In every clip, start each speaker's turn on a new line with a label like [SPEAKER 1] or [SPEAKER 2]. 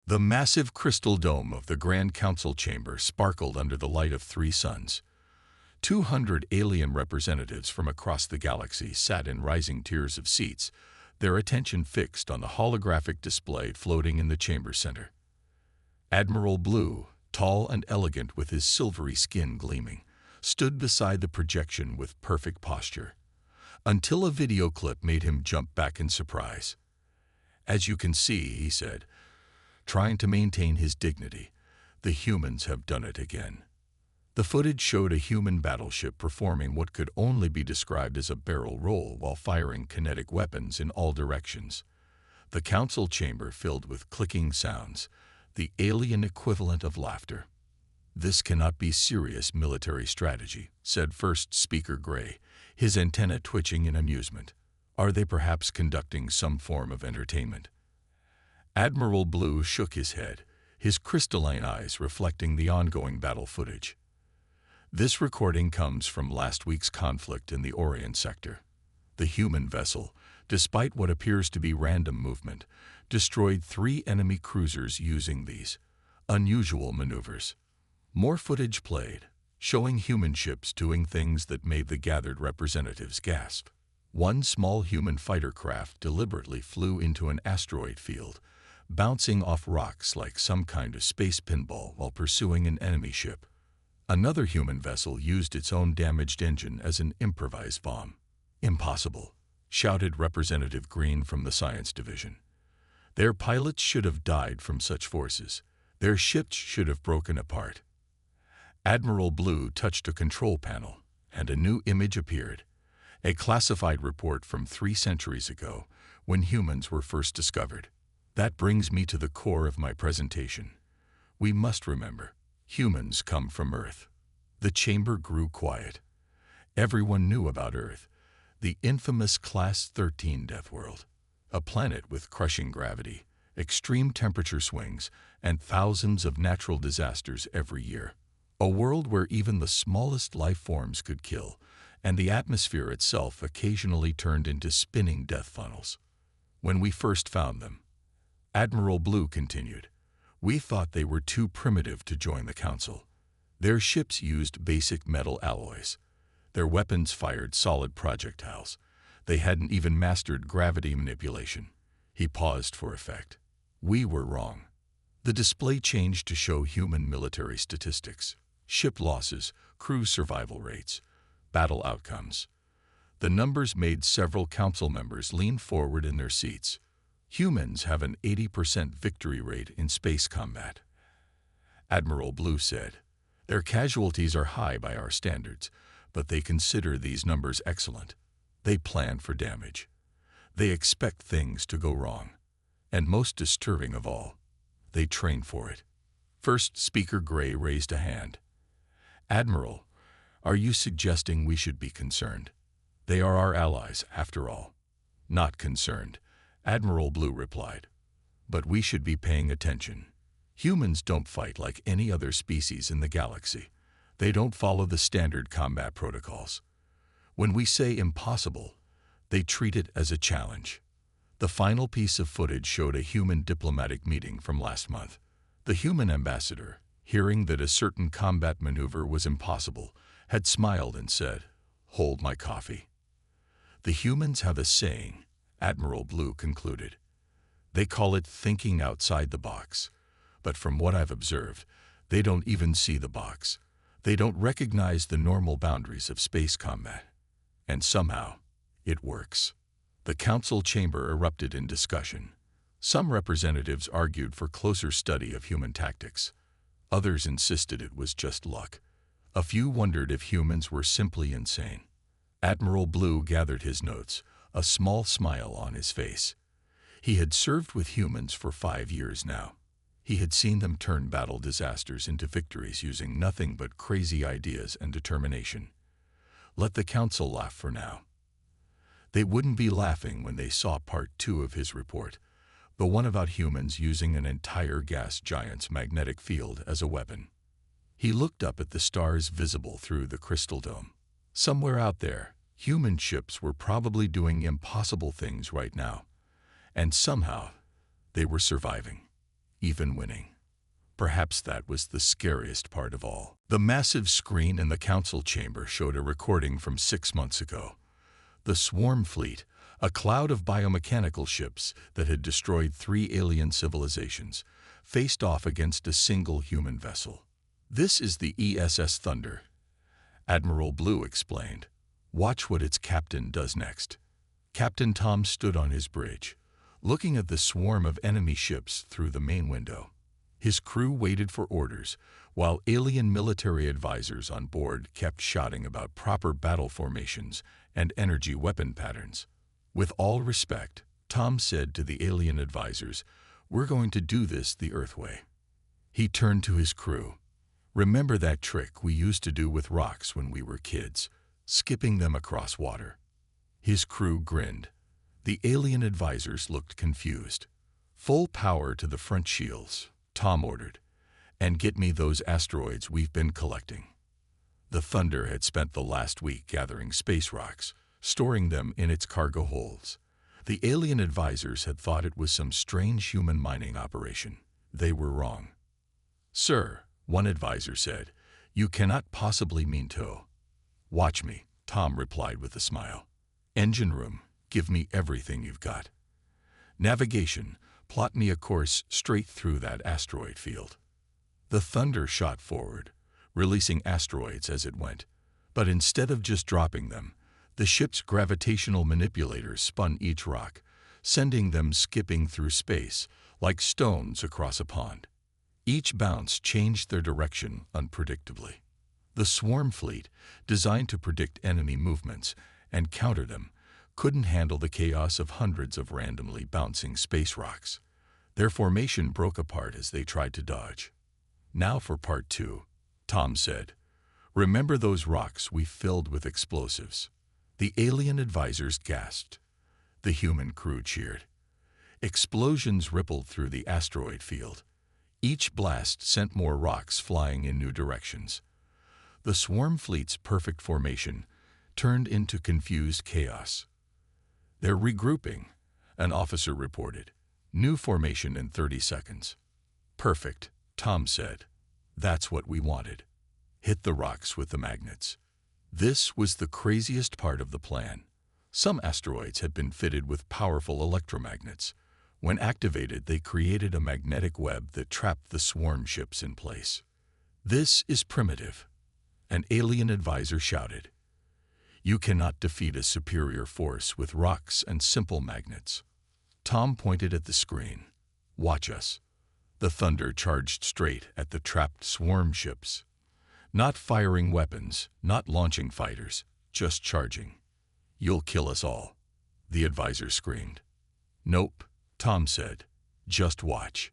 [SPEAKER 1] The massive crystal dome of the Grand Council chamber sparkled under the light of 3 suns. 200 alien representatives from across the galaxy sat in rising tiers of seats, their attention fixed on the holographic display floating in the chamber center. Admiral Blue, tall and elegant with his silvery skin gleaming, stood beside the projection with perfect posture, until a video clip made him jump back in surprise. "As you can see," he said, trying to maintain his dignity, "the humans have done it again." The footage showed a human battleship performing what could only be described as a barrel roll while firing kinetic weapons in all directions. The council chamber filled with clicking sounds, the alien equivalent of laughter. "This cannot be serious military strategy," said First Speaker Gray, his antenna twitching in amusement. "Are they perhaps conducting some form of entertainment?" Admiral Blue shook his head, his crystalline eyes reflecting the ongoing battle footage. "This recording comes from last week's conflict in the Orient sector. The human vessel, despite what appears to be random movement, destroyed 3 enemy cruisers using these unusual maneuvers." More footage played, showing human ships doing things that made the gathered representatives gasp. One small human fighter craft deliberately flew into an asteroid field, bouncing off rocks like some kind of space pinball while pursuing an enemy ship. Another human vessel used its own damaged engine as an improvised bomb. "Impossible," shouted Representative Green from the Science Division. "Their pilots should have died from such forces. Their ships should have broken apart." Admiral Blue touched a control panel, and a new image appeared. A classified report from 3 centuries ago, when humans were first discovered. "That brings me to the core of my presentation. We must remember, humans come from Earth." The chamber grew quiet. Everyone knew about Earth, the infamous Class 13 Deathworld, a planet with crushing gravity, extreme temperature swings, and thousands of natural disasters every year. A world where even the smallest life forms could kill, and the atmosphere itself occasionally turned into spinning death funnels. "When we first found them," Admiral Blue continued, "we thought they were too primitive to join the Council. Their ships used basic metal alloys. Their weapons fired solid projectiles. They hadn't even mastered gravity manipulation." He paused for effect. "We were wrong." The display changed to show human military statistics. Ship losses, crew survival rates, battle outcomes. The numbers made several council members lean forward in their seats. "Humans have an 80% victory rate in space combat," Admiral Blue said. "Their casualties are high by our standards, but they consider these numbers excellent. They plan for damage. They expect things to go wrong. And most disturbing of all, they train for it." First Speaker Gray raised a hand. "Admiral, are you suggesting we should be concerned? They are our allies, after all." "Not concerned," Admiral Blue replied. "But we should be paying attention. Humans don't fight like any other species in the galaxy. They don't follow the standard combat protocols. When we say impossible, they treat it as a challenge." The final piece of footage showed a human diplomatic meeting from last month. The human ambassador, hearing that a certain combat maneuver was impossible, had smiled and said, "Hold my coffee." "The humans have a saying," Admiral Blue concluded. "They call it thinking outside the box. But from what I've observed, they don't even see the box. They don't recognize the normal boundaries of space combat. And somehow, it works." The council chamber erupted in discussion. Some representatives argued for closer study of human tactics. Others insisted it was just luck. A few wondered if humans were simply insane. Admiral Blue gathered his notes, a small smile on his face. He had served with humans for 5 years now. He had seen them turn battle disasters into victories using nothing but crazy ideas and determination. Let the council laugh for now. They wouldn't be laughing when they saw part 2 of his report, the one about humans using an entire gas giant's magnetic field as a weapon. He looked up at the stars visible through the crystal dome. Somewhere out there, human ships were probably doing impossible things right now, and somehow they were surviving. even winning. Perhaps that was the scariest part of all. The massive screen in the council chamber showed a recording from 6 months ago. The Swarm Fleet, a cloud of biomechanical ships that had destroyed 3 alien civilizations, faced off against a single human vessel. "This is the ESS Thunder," Admiral Blue explained. "Watch what its captain does next." Captain Tom stood on his bridge, looking at the swarm of enemy ships through the main window. His crew waited for orders, while alien military advisors on board kept shouting about proper battle formations and energy weapon patterns. "With all respect," Tom said to the alien advisors, "we're going to do this the Earth way." He turned to his crew. "Remember that trick we used to do with rocks when we were kids, skipping them across water?" His crew grinned. The alien advisors looked confused. "Full power to the front shields," Tom ordered, "and get me those asteroids we've been collecting." The Thunder had spent the last week gathering space rocks, storing them in its cargo holds. The alien advisors had thought it was some strange human mining operation. They were wrong. "Sir," one advisor said, "you cannot possibly mean to." "Watch me," Tom replied with a smile. "Engine room, give me everything you've got. Navigation, plot me a course straight through that asteroid field." The Thunder shot forward, releasing asteroids as it went. But instead of just dropping them, the ship's gravitational manipulators spun each rock, sending them skipping through space like stones across a pond. Each bounce changed their direction unpredictably. The Swarm Fleet, designed to predict enemy movements and counter them, couldn't handle the chaos of hundreds of randomly bouncing space rocks. Their formation broke apart as they tried to dodge. "Now for part 2, Tom said. "Remember those rocks we filled with explosives?" The alien advisors gasped. The human crew cheered. Explosions rippled through the asteroid field. Each blast sent more rocks flying in new directions. The Swarm Fleet's perfect formation turned into confused chaos. "They're regrouping," an officer reported. "New formation in 30 seconds. "Perfect," Tom said. "That's what we wanted." Hit the rocks with the magnets. This was the craziest part of the plan. Some asteroids had been fitted with powerful electromagnets. When activated, they created a magnetic web that trapped the swarm ships in place. "This is primitive," an alien advisor shouted. "You cannot defeat a superior force with rocks and simple magnets." Tom pointed at the screen. "Watch us." The Thunder charged straight at the trapped swarm ships. Not firing weapons, not launching fighters, just charging. "You'll kill us all," the advisor screamed. "Nope," Tom said. "Just watch."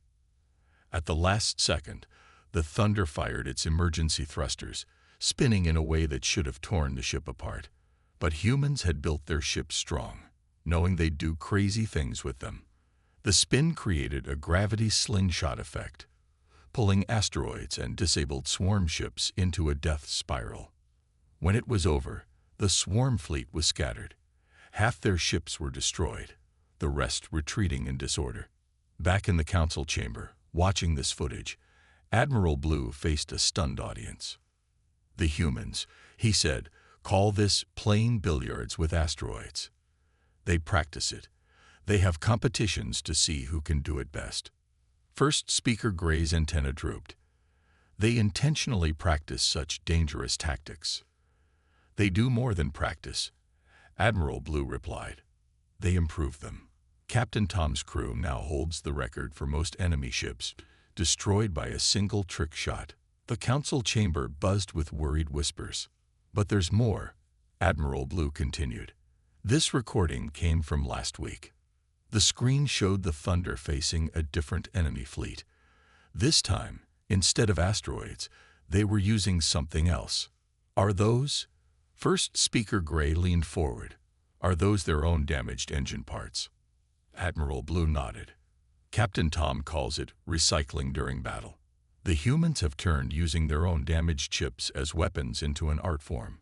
[SPEAKER 1] At the last second, the Thunder fired its emergency thrusters, spinning in a way that should have torn the ship apart. But humans had built their ships strong, knowing they'd do crazy things with them. The spin created a gravity slingshot effect, pulling asteroids and disabled swarm ships into a death spiral. When it was over, the Swarm Fleet was scattered. Half their ships were destroyed, the rest retreating in disorder. Back in the council chamber, watching this footage, Admiral Blue faced a stunned audience. "The humans," he said, "call this playing billiards with asteroids. They practice it. They have competitions to see who can do it best." First Speaker Gray's antenna drooped. "They intentionally practice such dangerous tactics." "They do more than practice," Admiral Blue replied. "They improve them." Captain Tom's crew now holds the record for most enemy ships destroyed by a single trick shot. The council chamber buzzed with worried whispers. "But there's more," Admiral Blue continued. "This recording came from last week." The screen showed the Thunder facing a different enemy fleet. This time, instead of asteroids, they were using something else. "Are those?" First Speaker Gray leaned forward. "Are those their own damaged engine parts?" Admiral Blue nodded. "Captain Tom calls it recycling during battle. The humans have turned using their own damaged ships as weapons into an art form."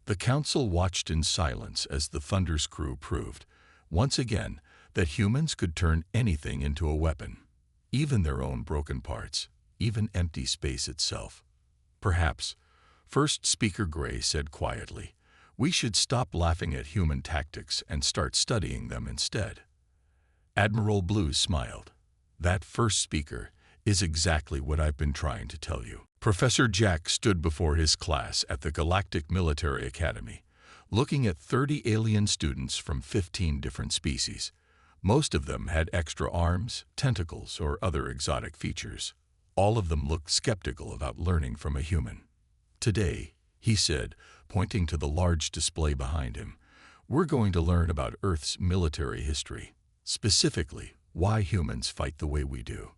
[SPEAKER 1] The council watched in silence as the Thunder's crew proved, once again, that humans could turn anything into a weapon. even their own broken parts, even empty space itself. Perhaps, first speaker Gray said quietly, we should stop laughing at human tactics and start studying them instead. Admiral Blue smiled. That first speaker is exactly what I've been trying to tell you. Professor Jack stood before his class at the Galactic Military Academy, looking at 30 alien students from 15 different species. Most of them had extra arms, tentacles, or other exotic features. All of them looked skeptical about learning from a human. Today, he said, pointing to the large display behind him, we're going to learn about Earth's military history, specifically why humans fight the way we do.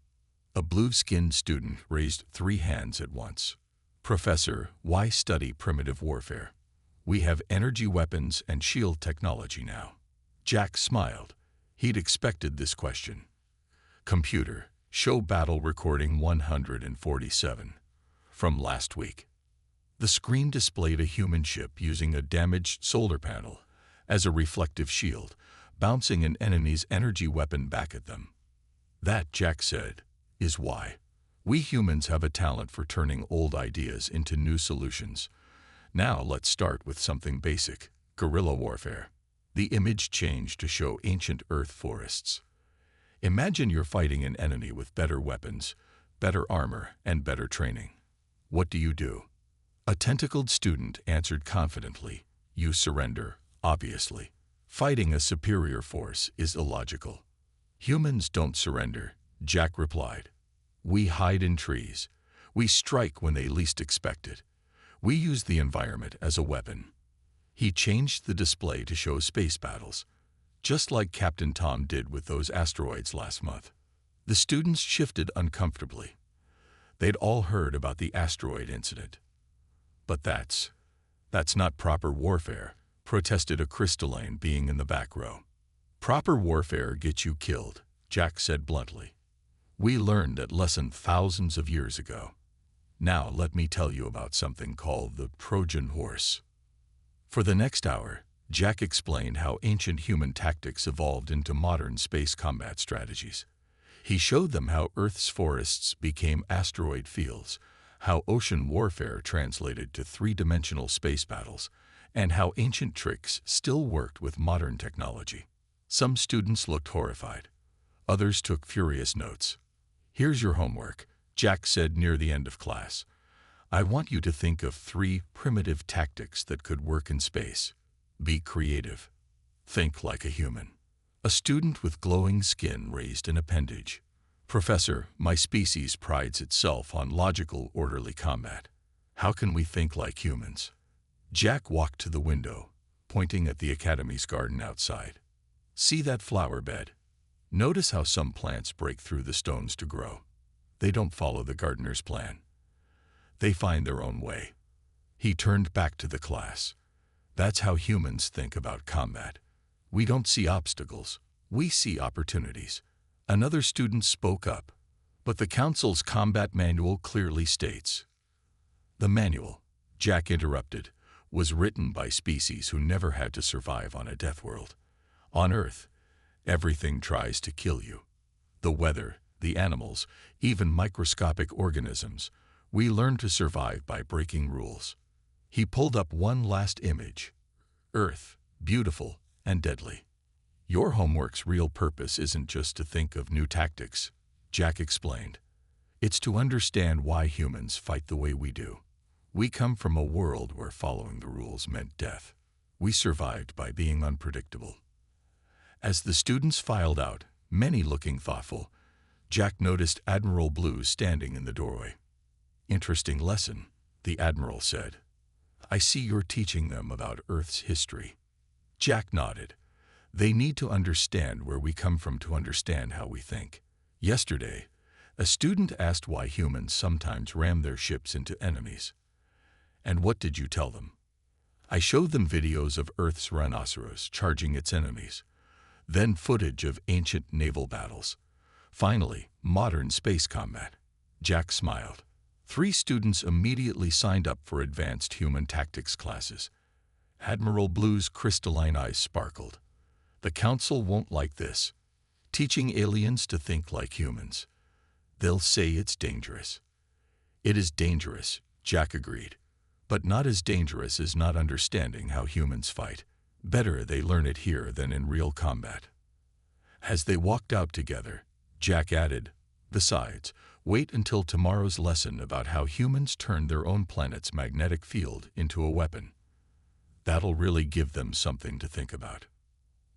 [SPEAKER 1] A blue-skinned student raised 3 hands at once. Professor, why study primitive warfare? We have energy weapons and shield technology now. Jack smiled. He'd expected this question. Computer, show battle recording 147 from last week. The screen displayed a human ship using a damaged solar panel as a reflective shield, bouncing an enemy's energy weapon back at them. That, Jack said, is why. We humans have a talent for turning old ideas into new solutions. Now let's start with something basic, guerrilla warfare. The image changed to show ancient Earth forests. Imagine you're fighting an enemy with better weapons, better armor, and better training. What do? A tentacled student answered confidently, you surrender, obviously. Fighting a superior force is illogical. Humans don't surrender, Jack replied. We hide in trees. We strike when they least expect it. We use the environment as a weapon. He changed the display to show space battles, just like Captain Tom did with those asteroids last month. The students shifted uncomfortably. They'd all heard about the asteroid incident. But that's not proper warfare, protested a crystalline being in the back row. Proper warfare gets you killed, Jack said bluntly. We learned that lesson thousands of years ago. Now let me tell you about something called the Trojan horse. For the next hour, Jack explained how ancient human tactics evolved into modern space combat strategies. He showed them how Earth's forests became asteroid fields, how ocean warfare translated to 3-dimensional space battles, and how ancient tricks still worked with modern technology. Some students looked horrified. Others took furious notes. Here's your homework, Jack said near the end of class. I want you to think of 3 primitive tactics that could work in space. Be creative. Think like a human. A student with glowing skin raised an appendage. Professor, my species prides itself on logical, orderly combat. How can we think like humans? Jack walked to the window, pointing at the academy's garden outside. See that flower bed? Notice how some plants break through the stones to grow. They don't follow the gardener's plan. They find their own way. He turned back to the class. That's how humans think about combat. We don't see obstacles. We see opportunities. Another student spoke up. But the Council's combat manual clearly states. The manual, Jack interrupted, was written by species who never had to survive on a death world. On Earth, everything tries to kill you. The weather, the animals, even microscopic organisms. We learn to survive by breaking rules. He pulled up one last image. Earth, beautiful and deadly. Your homework's real purpose isn't just to think of new tactics, Jack explained. It's to understand why humans fight the way we do. We come from a world where following the rules meant death. We survived by being unpredictable. As the students filed out, many looking thoughtful, Jack noticed Admiral Blue standing in the doorway. Interesting lesson, the Admiral said. I see you're teaching them about Earth's history. Jack nodded. They need to understand where we come from to understand how we think. Yesterday, a student asked why humans sometimes ram their ships into enemies. And what did you tell them? I showed them videos of Earth's rhinoceros charging its enemies, then footage of ancient naval battles. Finally, modern space combat. Jack smiled. 3 students immediately signed up for advanced human tactics classes. Admiral Blue's crystalline eyes sparkled. The Council won't like this. Teaching aliens to think like humans. They'll say it's dangerous. It is dangerous, Jack agreed, but not as dangerous as not understanding how humans fight. Better they learn it here than in real combat. As they walked out together, Jack added, "Besides, wait until tomorrow's lesson about how humans turn their own planet's magnetic field into a weapon. That'll really give them something to think about."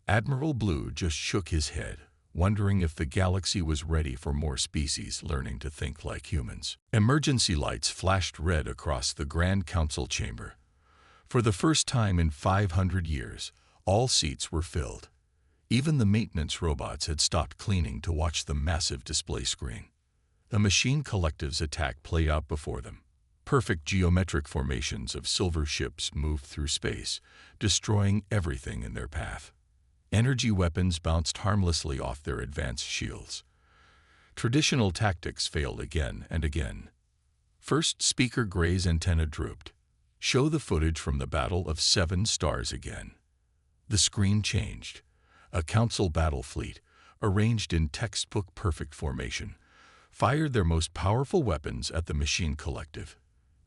[SPEAKER 1] Admiral Blue just shook his head, wondering if the galaxy was ready for more species learning to think like humans. Emergency lights flashed red across the Grand Council chamber. For the first time in 500 years, all seats were filled. Even the maintenance robots had stopped cleaning to watch the massive display screen. The machine collective's attack played out before them. Perfect geometric formations of silver ships moved through space, destroying everything in their path. Energy weapons bounced harmlessly off their advanced shields. Traditional tactics failed again and again. First, Speaker Gray's antenna drooped. "Show the footage from the Battle of 7 Stars again." The screen changed. A council battle fleet, arranged in textbook-perfect formation, fired their most powerful weapons at the machine collective.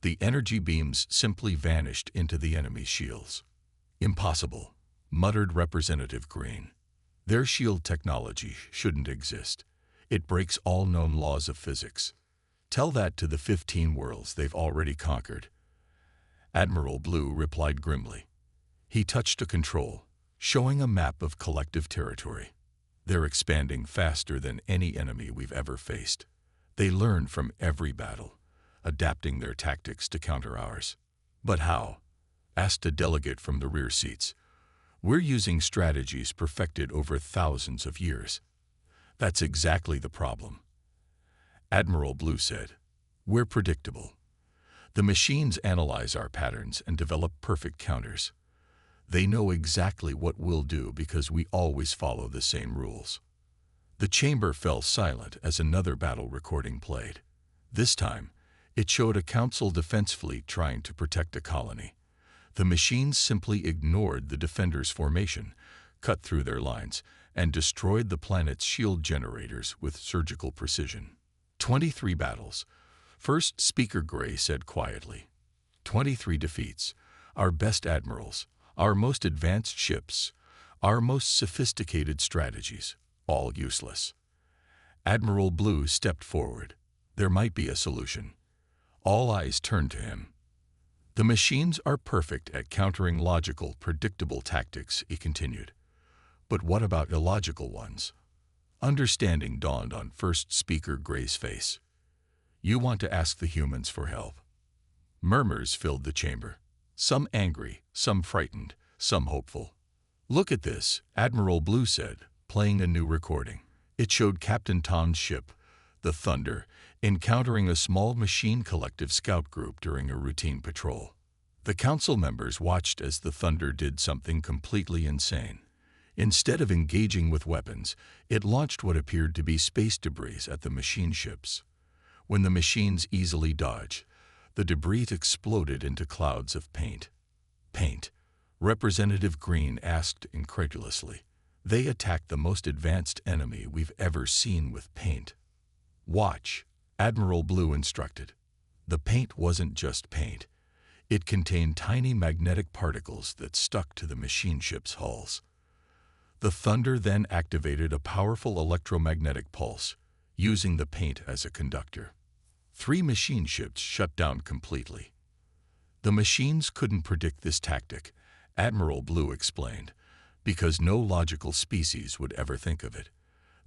[SPEAKER 1] The energy beams simply vanished into the enemy's shields. "Impossible," muttered Representative Green. "Their shield technology shouldn't exist. It breaks all known laws of physics. Tell that to the 15 worlds they've already conquered." Admiral Blue replied grimly. He touched a control, showing a map of collective territory. "They're expanding faster than any enemy we've ever faced. They learn from every battle, adapting their tactics to counter ours." "But how?" asked a delegate from the rear seats. "We're using strategies perfected over thousands of years." "That's exactly the problem," Admiral Blue said. "We're predictable. The machines analyze our patterns and develop perfect counters. They know exactly what we'll do because we always follow the same rules." The chamber fell silent as another battle recording played. This time, it showed a council defense fleet trying to protect a colony. The machines simply ignored the defenders' formation, cut through their lines, and destroyed the planet's shield generators with surgical precision. 23 battles. First, Speaker Gray said quietly. 23 defeats. Our best admirals, our most advanced ships, our most sophisticated strategies, all useless. Admiral Blue stepped forward. There might be a solution. All eyes turned to him. "The machines are perfect at countering logical, predictable tactics," he continued. "But what about illogical ones?" Understanding dawned on First Speaker Gray's face. "You want to ask the humans for help." Murmurs filled the chamber. Some angry, some frightened, some hopeful. "Look at this," Admiral Blue said, playing a new recording. It showed Captain Tom's ship, the Thunder, encountering a small machine collective scout group during a routine patrol. The council members watched as the Thunder did something completely insane. Instead of engaging with weapons, it launched what appeared to be space debris at the machine ships. When the machines easily dodged, the debris exploded into clouds of paint. "Paint?" Representative Green asked incredulously. "They attacked the most advanced enemy we've ever seen with paint." "Watch," Admiral Blue instructed. The paint wasn't just paint. It contained tiny magnetic particles that stuck to the machine ships' hulls. The Thunder then activated a powerful electromagnetic pulse, using the paint as a conductor. 3 machine ships shut down completely. The machines couldn't predict this tactic, Admiral Blue explained, because no logical species would ever think of it.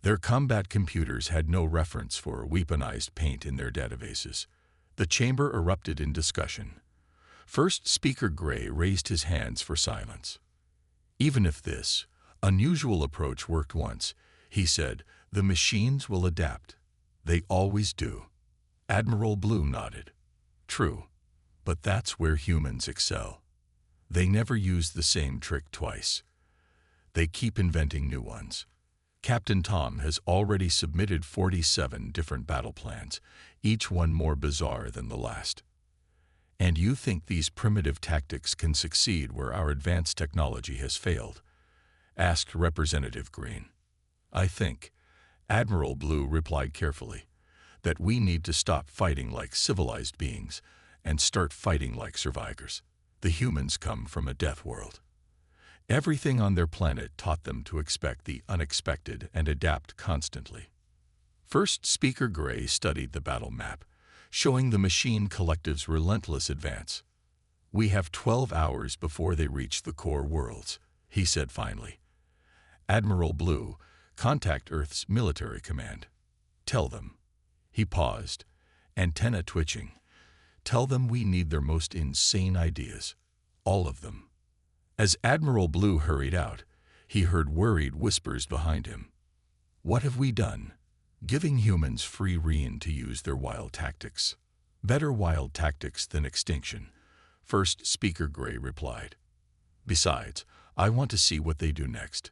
[SPEAKER 1] Their combat computers had no reference for weaponized paint in their databases. The chamber erupted in discussion. First Speaker Gray raised his hands for silence. "Even if this unusual approach worked once," he said, "the machines will adapt. They always do." Admiral Blue nodded. "True, but that's where humans excel. They never use the same trick twice. They keep inventing new ones. Captain Tom has already submitted 47 different battle plans, each one more bizarre than the last." "And you think these primitive tactics can succeed where our advanced technology has failed?" asked Representative Green. "I think," Admiral Blue replied carefully, that we need to stop fighting like civilized beings and start fighting like survivors. The humans come from a death world. Everything on their planet taught them to expect the unexpected and adapt constantly. First Speaker Gray studied the battle map, showing the machine collective's relentless advance. "We have 12 hours before they reach the core worlds," he said finally. "Admiral Blue, contact Earth's military command. Tell them." He paused, antenna twitching. "Tell them we need their most insane ideas. All of them." As Admiral Blue hurried out, he heard worried whispers behind him. "What have we done? Giving humans free rein to use their wild tactics." "Better wild tactics than extinction," First Speaker Gray replied. "Besides, I want to see what they do next,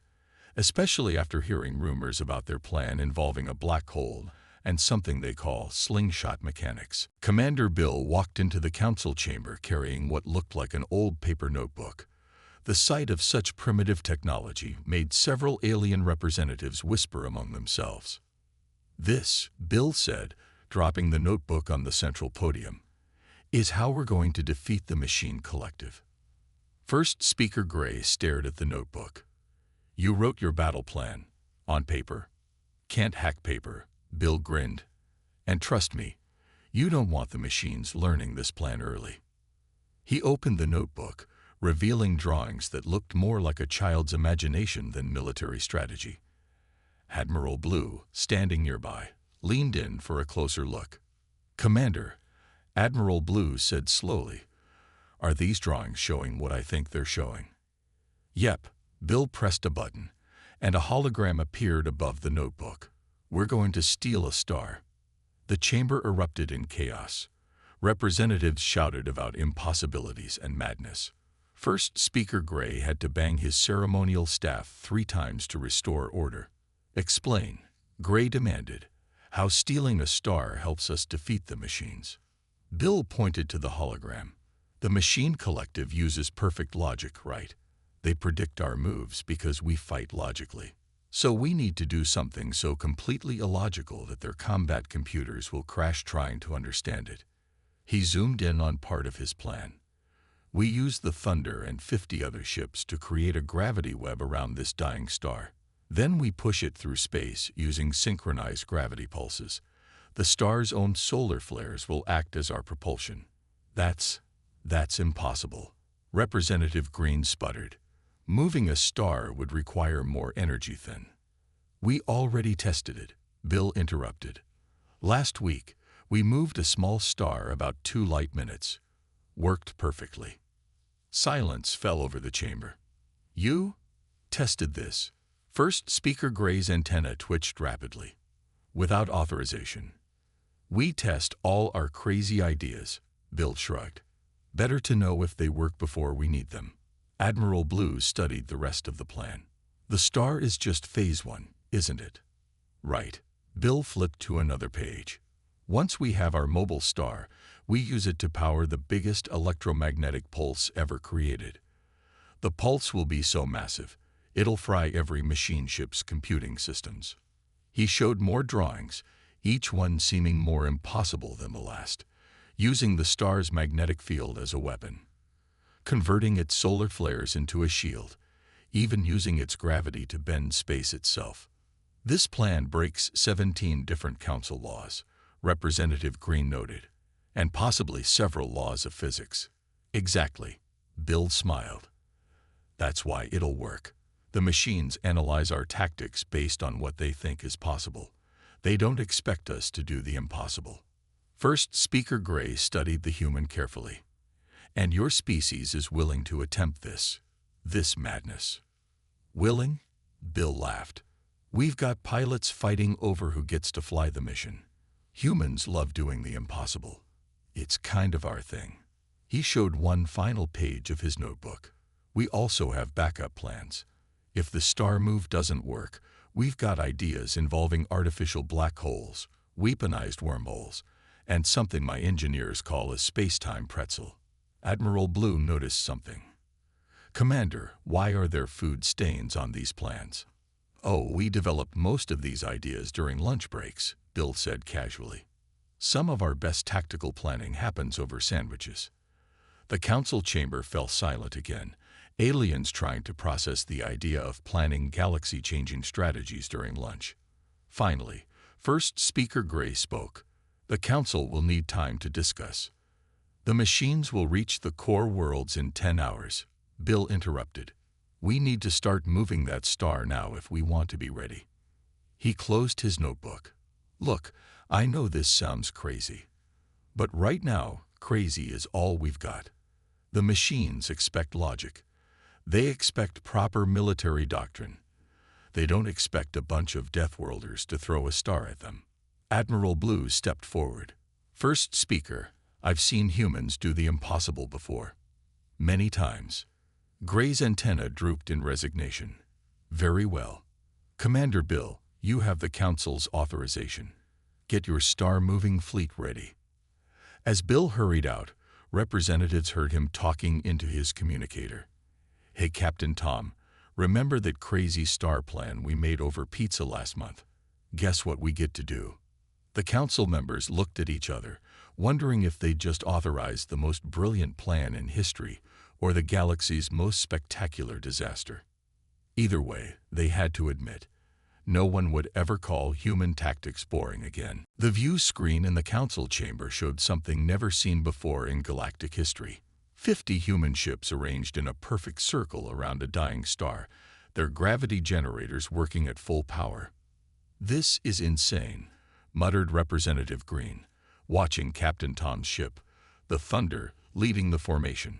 [SPEAKER 1] especially after hearing rumors about their plan involving a black hole and something they call slingshot mechanics." Commander Bill walked into the council chamber carrying what looked like an old paper notebook. The sight of such primitive technology made several alien representatives whisper among themselves. "This," Bill said, dropping the notebook on the central podium, "is how we're going to defeat the machine collective." First Speaker Gray stared at the notebook. "You wrote your battle plan on paper?" "Can't hack paper," Bill grinned. "And trust me, you don't want the machines learning this plan early." He opened the notebook, revealing drawings that looked more like a child's imagination than military strategy. Admiral Blue, standing nearby, leaned in for a closer look. "Commander," Admiral Blue said slowly, "are these drawings showing what I think they're showing?" "Yep." Bill pressed a button, and a hologram appeared above the notebook. "We're going to steal a star." The chamber erupted in chaos. Representatives shouted about impossibilities and madness. First Speaker Gray had to bang his ceremonial staff 3 times to restore order. "Explain," Gray demanded, "how stealing a star helps us defeat the machines." Bill pointed to the hologram. "The machine collective uses perfect logic, right? They predict our moves because we fight logically. So we need to do something so completely illogical that their combat computers will crash trying to understand it." He zoomed in on part of his plan. "We use the Thunder and 50 other ships to create a gravity web around this dying star. Then we push it through space using synchronized gravity pulses. The star's own solar flares will act as our propulsion." That's impossible," Representative Green sputtered. "Moving a star would require more energy than—" "We already tested it," Bill interrupted. "Last week, we moved a small star about 2 light minutes. Worked perfectly." Silence fell over the chamber. "You tested this?" First Speaker Gray's antenna twitched rapidly. "Without authorization." "We test all our crazy ideas," Bill shrugged. "Better to know if they work before we need them." Admiral Blue studied the rest of the plan. "The star is just phase 1, isn't it?" "Right." Bill flipped to another page. "Once we have our mobile star, we use it to power the biggest electromagnetic pulse ever created. The pulse will be so massive, it'll fry every machine ship's computing systems." He showed more drawings, each one seeming more impossible than the last, using the star's magnetic field as a weapon, converting its solar flares into a shield, even using its gravity to bend space itself. "This plan breaks 17 different council laws," Representative Green noted, "and possibly several laws of physics." "Exactly," Bill smiled. "That's why it'll work. The machines analyze our tactics based on what they think is possible. They don't expect us to do the impossible." First Speaker Gray studied the human carefully. "And your species is willing to attempt this madness?" "Willing?" Bill laughed. "We've got pilots fighting over who gets to fly the mission. Humans love doing the impossible. It's kind of our thing." He showed one final page of his notebook. "We also have backup plans. If the star move doesn't work, we've got ideas involving artificial black holes, weaponized wormholes, and something my engineers call a space-time pretzel." Admiral Blue noticed something. "Commander, why are there food stains on these plans?" "Oh, we developed most of these ideas during lunch breaks," Bill said casually. Some of our best tactical planning happens over sandwiches. The council chamber fell silent again, aliens trying to process the idea of planning galaxy-changing strategies during lunch. Finally, first speaker Gray spoke. The council will need time to discuss. The machines will reach the core worlds in 10 hours. Bill interrupted. We need to start moving that star now if we want to be ready. He closed his notebook. Look, I know this sounds crazy. But right now, crazy is all we've got. The machines expect logic. They expect proper military doctrine. They don't expect a bunch of deathworlders to throw a star at them. Admiral Blue stepped forward. First speaker, I've seen humans do the impossible before. Many times. Gray's antenna drooped in resignation. Very well. Commander Bill, you have the Council's authorization. Get your star-moving fleet ready. As Bill hurried out, representatives heard him talking into his communicator. Hey, Captain Tom, remember that crazy star plan we made over pizza last month? Guess what we get to do? The council members looked at each other, wondering if they'd just authorized the most brilliant plan in history or the galaxy's most spectacular disaster. Either way, they had to admit, no one would ever call human tactics boring again. The view screen in the council chamber showed something never seen before in galactic history. 50 human ships arranged in a perfect circle around a dying star, their gravity generators working at full power. This is insane, muttered Representative Green, watching Captain Tom's ship, the Thunder, leading the formation.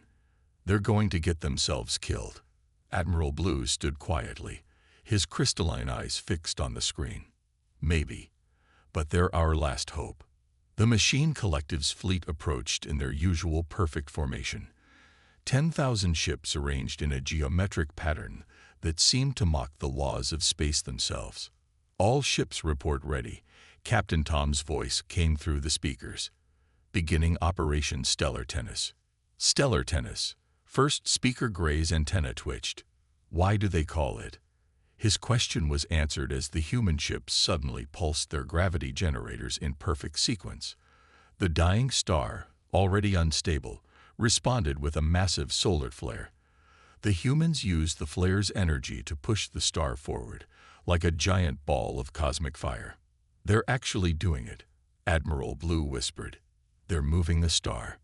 [SPEAKER 1] They're going to get themselves killed. Admiral Blue stood quietly, his crystalline eyes fixed on the screen. Maybe, but they're our last hope. The machine collective's fleet approached in their usual perfect formation. 10,000 ships arranged in a geometric pattern that seemed to mock the laws of space themselves. All ships report ready. Captain Tom's voice came through the speakers. Beginning Operation Stellar Tennis. Stellar Tennis. First speaker Gray's antenna twitched. Why do they call it? His question was answered as the human ships suddenly pulsed their gravity generators in perfect sequence. The dying star, already unstable, responded with a massive solar flare. The humans used the flare's energy to push the star forward, like a giant ball of cosmic fire. They're actually doing it, Admiral Blue whispered. They're moving the star.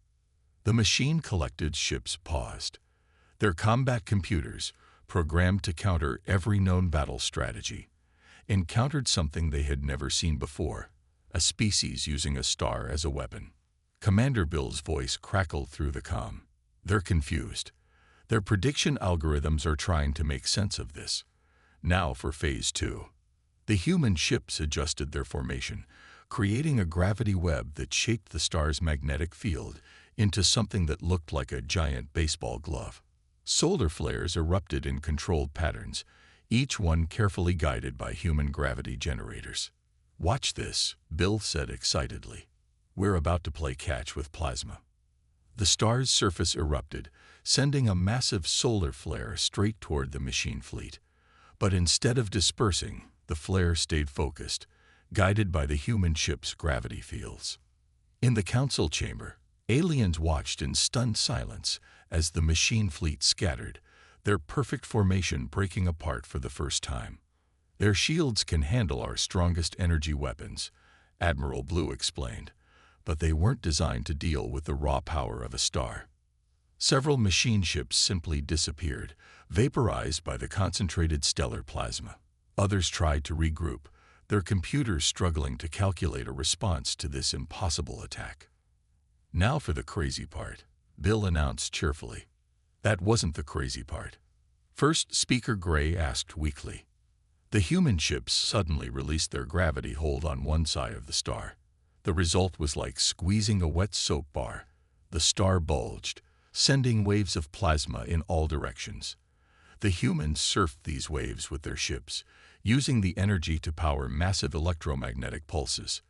[SPEAKER 1] The machine collected ships paused. Their combat computers, programmed to counter every known battle strategy, encountered something they had never seen before, a species using a star as a weapon. Commander Bill's voice crackled through the comm. They're confused. Their prediction algorithms are trying to make sense of this. Now for Phase 2. The human ships adjusted their formation, creating a gravity web that shaped the star's magnetic field into something that looked like a giant baseball glove. Solar flares erupted in controlled patterns, each one carefully guided by human gravity generators. Watch this, Bill said excitedly. We're about to play catch with plasma. The star's surface erupted, sending a massive solar flare straight toward the machine fleet. But instead of dispersing, the flare stayed focused, guided by the human ship's gravity fields. In the council chamber, aliens watched in stunned silence as the machine fleet scattered, their perfect formation breaking apart for the first time. Their shields can handle our strongest energy weapons, Admiral Blue explained, but they weren't designed to deal with the raw power of a star. Several machine ships simply disappeared, vaporized by the concentrated stellar plasma. Others tried to regroup, their computers struggling to calculate a response to this impossible attack. Now for the crazy part, Bill announced cheerfully. That wasn't the crazy part. First speaker Gray asked weakly. The human ships suddenly released their gravity hold on one side of the star. The result was like squeezing a wet soap bar. The star bulged, sending waves of plasma in all directions. The humans surfed these waves with their ships, using the energy to power massive electromagnetic pulses.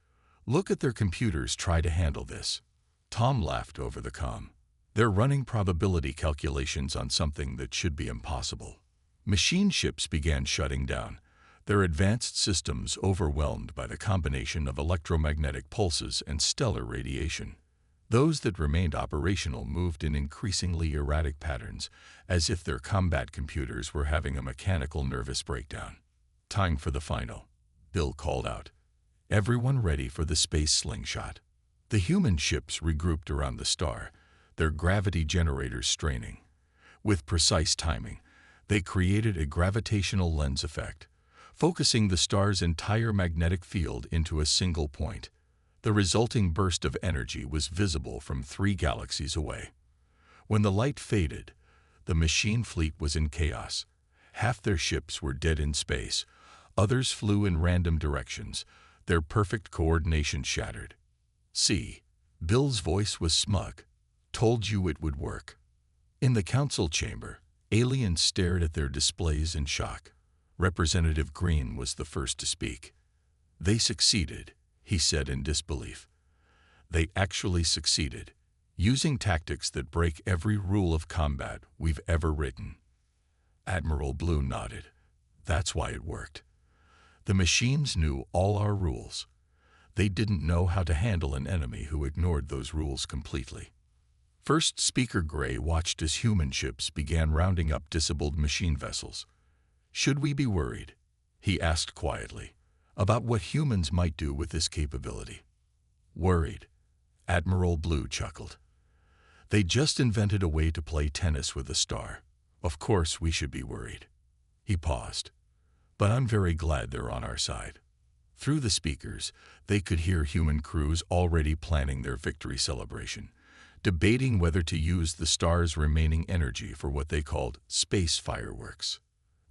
[SPEAKER 1] Look at their computers try to handle this. Tom laughed over the comm. They're running probability calculations on something that should be impossible. Machine ships began shutting down, their advanced systems overwhelmed by the combination of electromagnetic pulses and stellar radiation. Those that remained operational moved in increasingly erratic patterns, as if their combat computers were having a mechanical nervous breakdown. "Time for the final," Bill called out. "Everyone ready for the space slingshot." The human ships regrouped around the star, their gravity generators straining. With precise timing, they created a gravitational lens effect, focusing the star's entire magnetic field into a single point. The resulting burst of energy was visible from 3 galaxies away. When the light faded, the machine fleet was in chaos. Half their ships were dead in space, others flew in random directions, their perfect coordination shattered. "See," Bill's voice was smug. "Told you it would work." In the council chamber, aliens stared at their displays in shock. Representative Green was the first to speak. "They succeeded," he said in disbelief. "They actually succeeded, using tactics that break every rule of combat we've ever written." Admiral Blue nodded. "That's why it worked. The machines knew all our rules. They didn't know how to handle an enemy who ignored those rules completely." First Speaker Gray watched as human ships began rounding up disabled machine vessels. "Should we be worried?" he asked quietly, "about what humans might do with this capability?" "Worried," Admiral Blue chuckled. "They just invented a way to play tennis with a star. Of course we should be worried." He paused. "But I'm very glad they're on our side." Through the speakers, they could hear human crews already planning their victory celebration, debating whether to use the star's remaining energy for what they called space fireworks.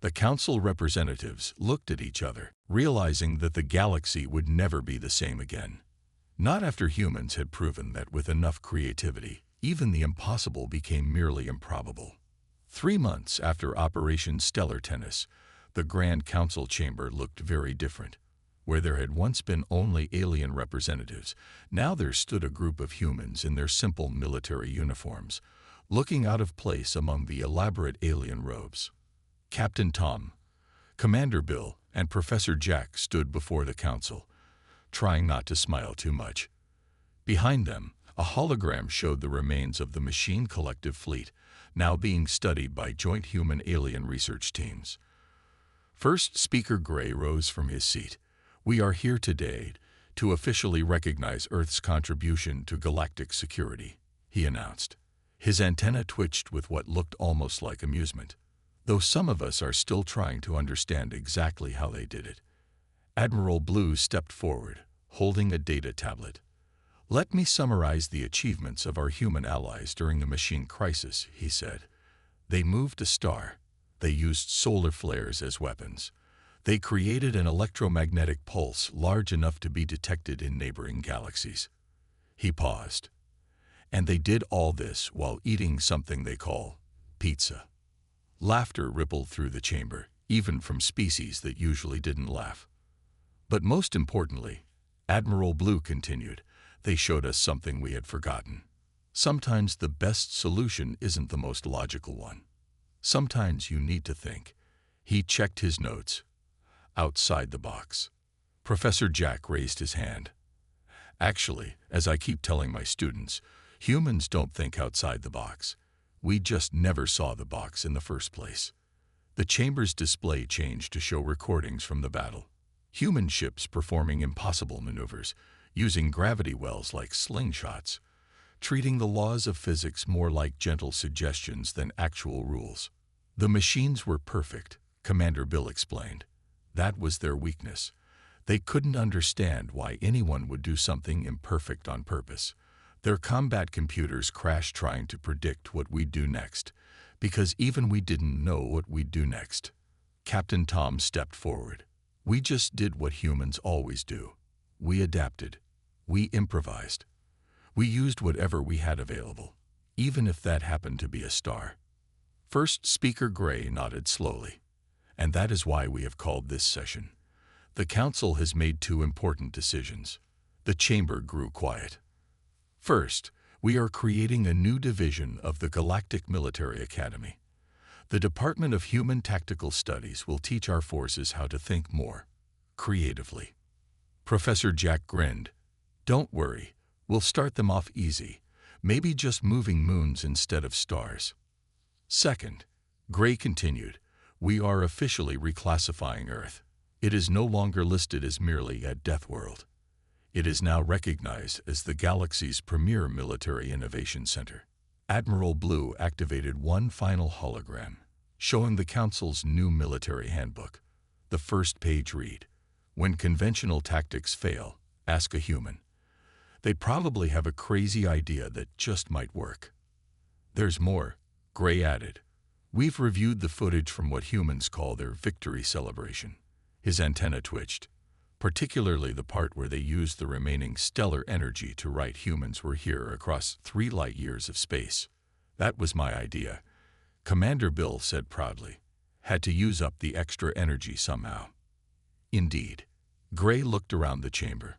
[SPEAKER 1] The council representatives looked at each other, realizing that the galaxy would never be the same again. Not after humans had proven that with enough creativity, even the impossible became merely improbable. 3 months after Operation Stellar Tennis, the Grand Council chamber looked very different. Where there had once been only alien representatives, now there stood a group of humans in their simple military uniforms, looking out of place among the elaborate alien robes. Captain Tom, Commander Bill, and Professor Jack stood before the council, trying not to smile too much. Behind them, a hologram showed the remains of the machine collective fleet, now being studied by joint human-alien research teams. First Speaker Gray rose from his seat. "We are here today to officially recognize Earth's contribution to galactic security," he announced. His antenna twitched with what looked almost like amusement, though some of us are still trying to understand exactly how they did it. Admiral Blue stepped forward, holding a data tablet. "Let me summarize the achievements of our human allies during the machine crisis," he said. "They moved a star. They used solar flares as weapons. They created an electromagnetic pulse large enough to be detected in neighboring galaxies." He paused. "And they did all this while eating something they call pizza." Laughter rippled through the chamber, even from species that usually didn't laugh. "But most importantly," Admiral Blue continued, "they showed us something we had forgotten. Sometimes the best solution isn't the most logical one. Sometimes you need to think." He checked his notes. "Outside the box." Professor Jack raised his hand. "Actually, as I keep telling my students, humans don't think outside the box. We just never saw the box in the first place." The chamber's display changed to show recordings from the battle. Human ships performing impossible maneuvers, using gravity wells like slingshots, treating the laws of physics more like gentle suggestions than actual rules. "The machines were perfect," Commander Bill explained. "That was their weakness. They couldn't understand why anyone would do something imperfect on purpose. Their combat computers crashed trying to predict what we'd do next, because even we didn't know what we'd do next." Captain Tom stepped forward. "We just did what humans always do. We adapted. We improvised. We used whatever we had available, even if that happened to be a star." First Speaker Gray nodded slowly. "And that is why we have called this session. The Council has made 2 important decisions." The chamber grew quiet. "First, we are creating a new division of the Galactic Military Academy. The Department of Human Tactical Studies will teach our forces how to think more creatively. Professor Jack grinned. Don't worry, we'll start them off easy, maybe just moving moons instead of stars. Second, Gray continued, we are officially reclassifying Earth. It is no longer listed as merely a DEATHWORLD. It is now recognized as the galaxy's premier military innovation center. Admiral Blue activated one final hologram, showing the Council's new military handbook. The first page read, when conventional tactics fail, ask a human. They probably have a crazy idea that just might work. There's more, Gray added. We've reviewed the footage from what humans call their victory celebration. His antenna twitched, particularly the part where they used the remaining stellar energy to write humans were here across 3 light years of space. That was my idea, Commander Bill said proudly. Had to use up the extra energy somehow. Indeed. Gray looked around the chamber.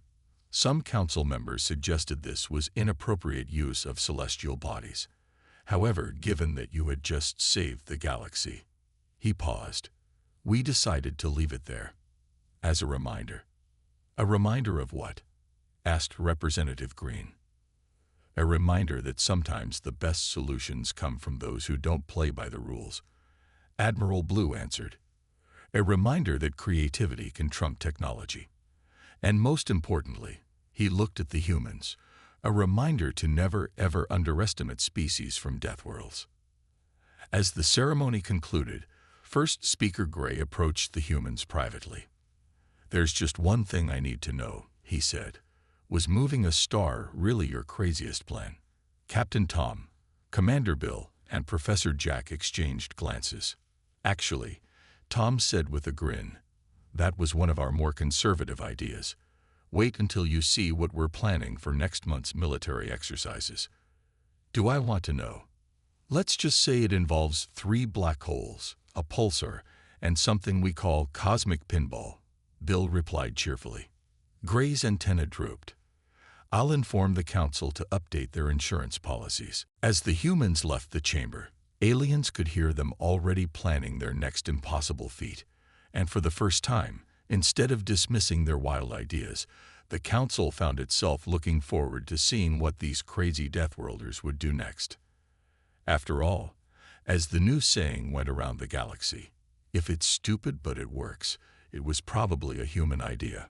[SPEAKER 1] Some council members suggested this was inappropriate use of celestial bodies. However, given that you had just saved the galaxy, he paused. We decided to leave it there. As a reminder. A reminder of what? Asked Representative Green. A reminder that sometimes the best solutions come from those who don't play by the rules. Admiral Blue answered. A reminder that creativity can trump technology. And most importantly, he looked at the humans. A reminder to never ever underestimate species from DEATHWORLDs. As the ceremony concluded, First Speaker Gray approached the humans privately. There's just one thing I need to know, he said. Was moving a star really your craziest plan? Captain Tom, Commander Bill, and Professor Jack exchanged glances. Actually, Tom said with a grin, that was one of our more conservative ideas. Wait until you see what we're planning for next month's military exercises. Do I want to know? Let's just say it involves 3 black holes, a pulsar, and something we call cosmic pinball, Bill replied cheerfully. Gray's antenna drooped. I'll inform the council to update their insurance policies. As the humans left the chamber, aliens could hear them already planning their next impossible feat. And for the first time, instead of dismissing their wild ideas, the council found itself looking forward to seeing what these crazy DEATHWORLDers would do next. After all, as the new saying went around the galaxy, if it's stupid but it works, it was probably a human idea.